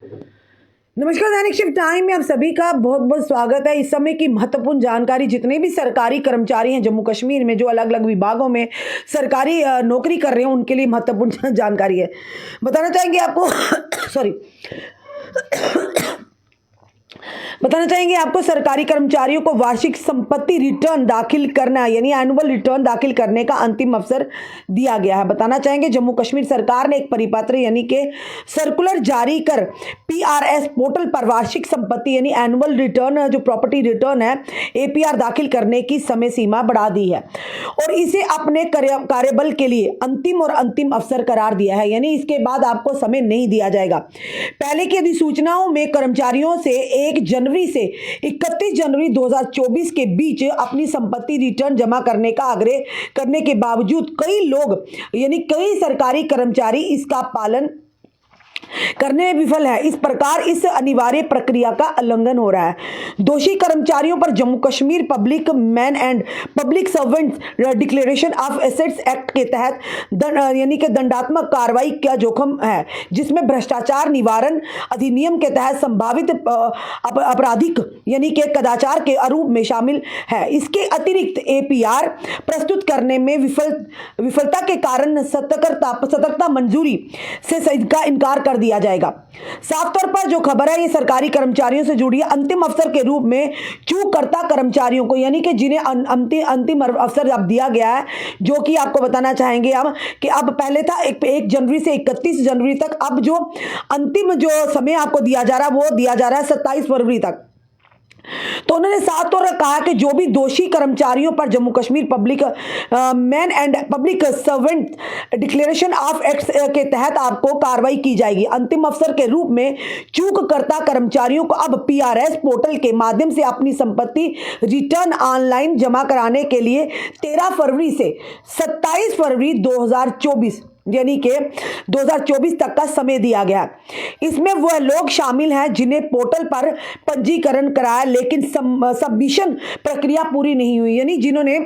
नमस्कार, दैनिक shift time में आप सभी का बहुत बहुत स्वागत है। इस समय की महत्वपूर्ण जानकारी, जितने भी सरकारी कर्मचारी हैं जम्मू कश्मीर में जो अलग अलग विभागों में सरकारी नौकरी कर रहे हैं, उनके लिए महत्वपूर्ण जानकारी है। बताना चाहेंगे आपको सॉरी बताना चाहेंगे आपको सरकारी कर्मचारियों को वार्षिक संपत्ति रिटर्न दाखिल करना यानी एनुअल रिटर्न दाखिल करने का अंतिम अवसर दिया गया है। बताना चाहेंगे जम्मू कश्मीर सरकार ने एक परिपत्र यानी कि सर्कुलर जारी कर पीआरएस पोर्टल पर वार्षिक संपत्ति यानी एनुअल रिटर्न जो प्रॉपर्टी रिटर्न है एपीआर दाखिल करने की समय सीमा बढ़ा दी है और इसे अपने कार्यबल के लिए अंतिम अवसर करार दिया है। यानी इसके बाद आपको समय नहीं दिया जाएगा। पहले की अधिसूचनाओं में कर्मचारियों से 1 जनवरी से 31 जनवरी 2024 के बीच अपनी संपत्ति रिटर्न जमा करने का आग्रह करने के बावजूद कई लोग यानी कई सरकारी कर्मचारी इसका पालन करने में विफल है। इस प्रकार इस अनिवार्य प्रक्रिया का उल्लंघन हो रहा है। दोषी कर्मचारियों पर Jammu Kashmir public man and public servant declaration of assets act के तहत यानी कि दंडात्मक कार्रवाई का जोखिम है, जिसमें भ्रष्टाचार निवारण अधिनियम के तहत संभावित आपराधिक यानी कि कदाचार के आरोप में शामिल है। इसके अतिरिक्त एपीआर प्रस्तुत करने में विफलता के कारण सतर्कता मंजूरी से इनकार कर दिया जाएगा। साफ तौर पर जो खबर है ये सरकारी कर्मचारियों से जुड़ी है। अंतिम अवसर के रूप में चूककर्ता कर्मचारियों को यानी कि जिन्हें अंतिम अवसर अब दिया गया है, जो कि आपको बताना चाहेंगे हम कि अब पहले था 1 जनवरी से 31 जनवरी तक, अब जो अंतिम जो समय आपको दिया जा रहा है वो दिया जा रहा है 27 फरवरी तक। तो उन्होंने साफ तौर पर कहा कि जो भी दोषी कर्मचारियों पर Jammu Kashmir public man and public servant declaration of act के तहत आपको कार्रवाई की जाएगी। अंतिम अवसर के रूप में चूककर्ता कर्मचारियों को अब पीआरएस पोर्टल के माध्यम से अपनी संपत्ति रिटर्न ऑनलाइन जमा कराने के लिए 13 फरवरी से 27 फरवरी 2024 यानी कि 2024 तक का समय दिया गया। इसमें वह लोग शामिल हैं जिन्हें पोर्टल पर पंजीकरण कराया लेकिन सबमिशन प्रक्रिया पूरी नहीं हुई, यानी जिन्होंने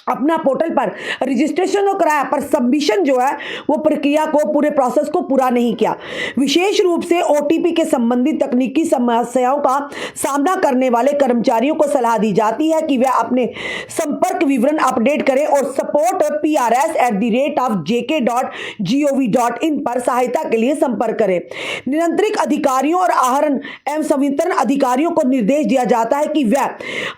अपना पोर्टल पर रजिस्ट्रेशन तो कराया पर सबमिशन जो है वो प्रक्रिया को पूरे प्रोसेस को पूरा नहीं किया। विशेष रूप से ओटीपी के संबंधित तकनीकी समस्याओं का सामना करने वाले कर्मचारियों को सलाह दी जाती है कि वे अपने संपर्क विवरण अपडेट करें और support@jk.gov.in पर सहायता के लिए संपर्क करें। नियंत्रित अधिकारियों और आहरण एवं संवितरण अधिकारियों को निर्देश दिया जाता है कि वे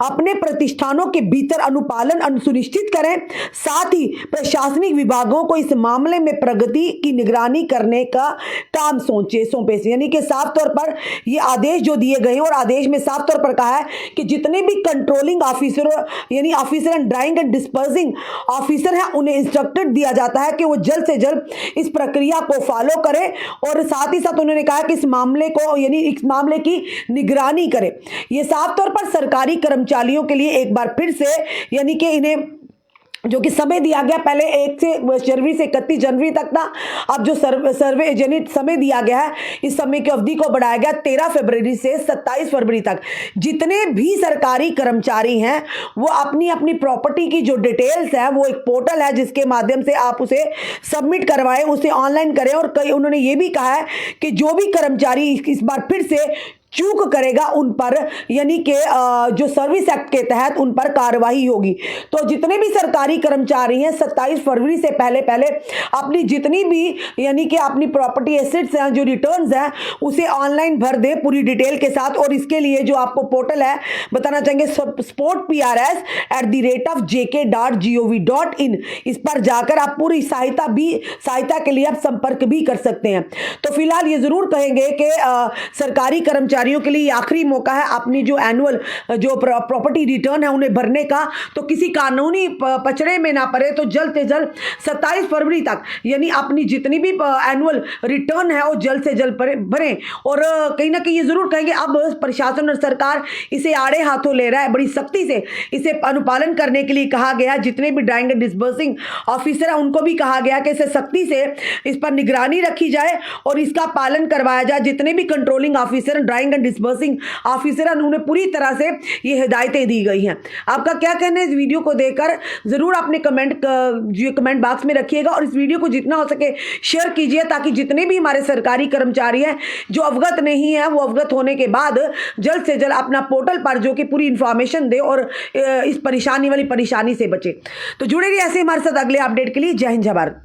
अपने प्रतिष्ठानों के भीतर अनुपालन सुनिश्चित करें। साथ ही प्रशासनिक विभागों को इस मामले में प्रगति की निगरानी करने का काम सौंपे। यानी कि साफ तौर पर ये आदेश जो दिए गए हैं और आदेश में साफ तौर पर कहा है कि जितने भी कंट्रोलिंग ऑफिसर यानी officer and drawing and dispersing officer हैं उन्हें इंस्ट्रक्टेड दिया जाता है कि वो जल्द से जल्द इस प्रक्रिया को फॉलो करें और साथ ही साथ उन्होंने कहा कि इस मामले को यानी इस मामले की निगरानी करें। ये साफ तौर पर सरकारी कर्मचारियों के लिए एक बार फिर से यानी कि इन्हें जो कि समय दिया गया पहले 1 जनवरी से 31 जनवरी तक था, अब जो सर्वे यानी समय दिया गया है इस समय की अवधि को बढ़ाया गया 13 फरवरी से 27 फरवरी तक। जितने भी सरकारी कर्मचारी हैं वो अपनी अपनी प्रॉपर्टी की जो डिटेल्स है वो एक पोर्टल है जिसके माध्यम से आप उसे सबमिट करवाएं, उसे ऑनलाइन करें। और कई उन्होंने ये भी कहा है कि जो भी कर्मचारी इस बार फिर से चूक करेगा उन पर यानी कि जो सर्विस एक्ट के तहत उन पर कार्रवाई होगी। तो जितने भी सरकारी कर्मचारी हैं 27 फरवरी से पहले अपनी जितनी भी यानी कि अपनी प्रॉपर्टी एसेट्स हैं जो रिटर्न्स हैं उसे ऑनलाइन भर दें पूरी डिटेल के साथ। और इसके लिए जो आपको पोर्टल है बताना चाहेंगे support@jk.gov.in, इस पर जाकर आप पूरी सहायता के लिए आप संपर्क भी कर सकते हैं। तो फिलहाल ये जरूर कहेंगे कि सरकारी कर्मचारी के लिए आखिरी मौका है अपनी जो एनुअल जो प्रॉपर्टी रिटर्न है उन्हें भरने का। तो किसी कानूनी पचड़े में ना पड़े तो जल्द से जल्द 27 फरवरी तक यानी अपनी जितनी भी एनुअल रिटर्न है वो जल्द से जल्द भरें। और कहीं ना कहीं ये जरूर कहेंगे अब प्रशासन और सरकार इसे आड़े हाथों ले रहा है, बड़ी सख्ती से इसे अनुपालन करने के लिए कहा गया। जितने भी ड्राइंग एंड डिस्बर्सिंग ऑफिसर है उनको भी कहा गया कि इसे सख्ती से इस पर निगरानी रखी जाए और इसका पालन करवाया जाए। जितने भी controlling officer drawing bank and disbursing officer है, उन्हें पूरी तरह से ये हिदायतें दी गई हैं। आपका क्या कहना है इस वीडियो को देखकर ज़रूर अपने कमेंट बॉक्स में रखिएगा और इस वीडियो को जितना हो सके शेयर कीजिए, ताकि जितने भी हमारे सरकारी कर्मचारी हैं जो अवगत नहीं है वो अवगत होने के बाद जल्द से जल्द अपना पोर्टल पर जो कि पूरी इंफॉर्मेशन दे और इस परेशानी से बचे। तो जुड़े रहिए ऐसे हमारे साथ अगले अपडेट के लिए। जय हिंद, जय भारत।